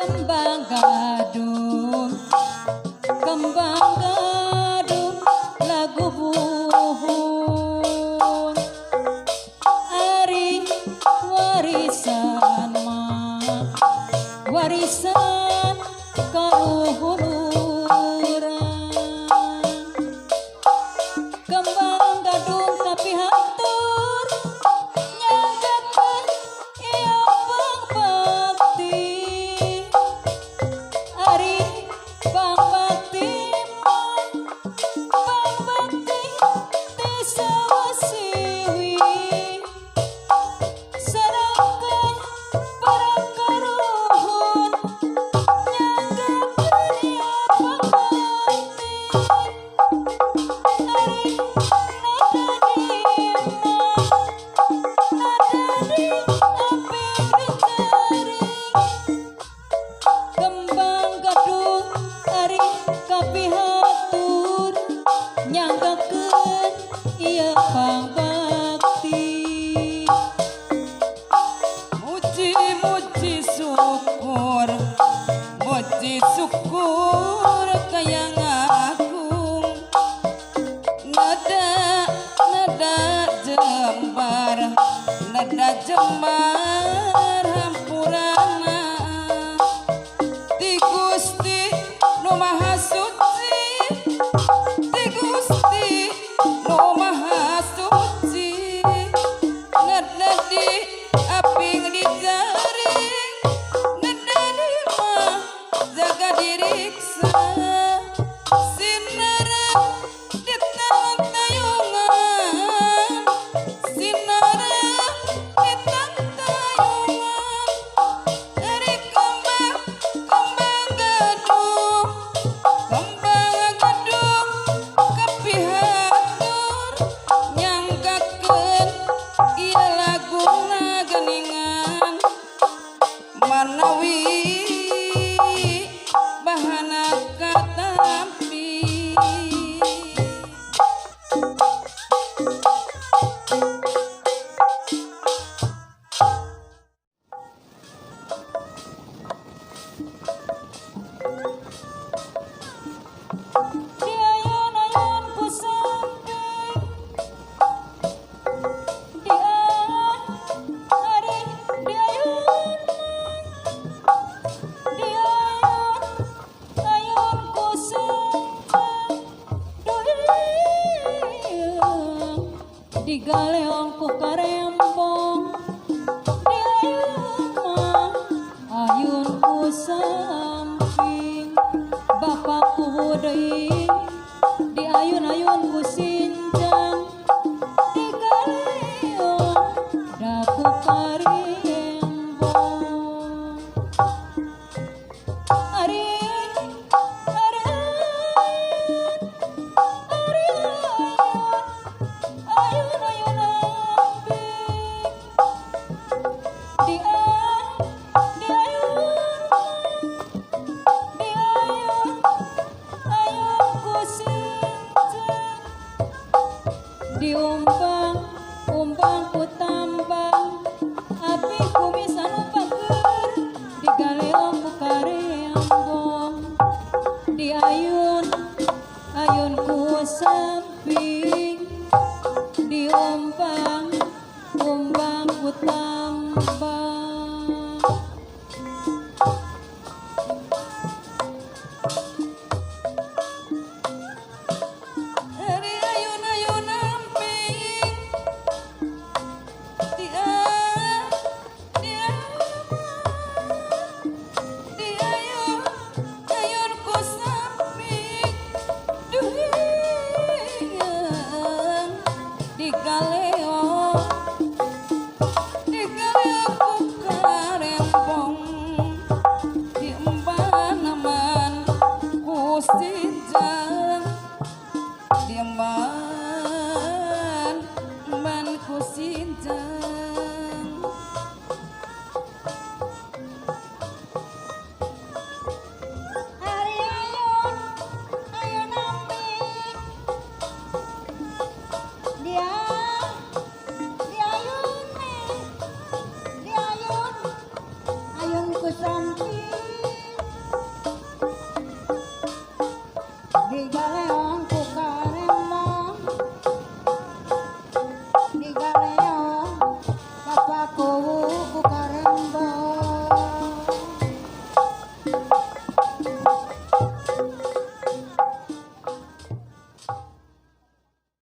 kembang gadung lagu buhun ari warisan mah warisan kaluhur kembang gadung tapi hatur nyagakeun ieu pangbakti ari pangbakti pangbakti ti sawasiwi sarengkeun para karuhun nyagakeun ieu pangbakti ari nadadi apik dijaring kembang gadung ari kapihatur nyanggakeun ieu pangbakti muji-muji syukur kayang agung nada jembar hampurana ti Gusti nu Maha Suci ti Gusti nu Maha Suci nada di aping dijaring nada di mah jaga diriksa sinara di tangan tayungan sinara di tangan tayungan dari kembang gadung kapihatur nyanggakeun ieu laguna geuningan manawi bahana katampi di ayun-ayun ku samping di ari di ayun ku samping di galeong ku karembong di ayun ku samping bapakku deui di ayun-ayun ku sinjang di galeong da ku karembong ari ayun-ayun amping di ayun ku sinjang diumbang ku tambang api kumisan upangkeun di galeong ku karembong di ayun ku samping diumbang ku tambang dari ayun-ayun amping di ayun ku samping duhieun di galeong ku karembong di emban ku sinjang di emban ku sinjang ari ayun amping dia ayun ku samping kowe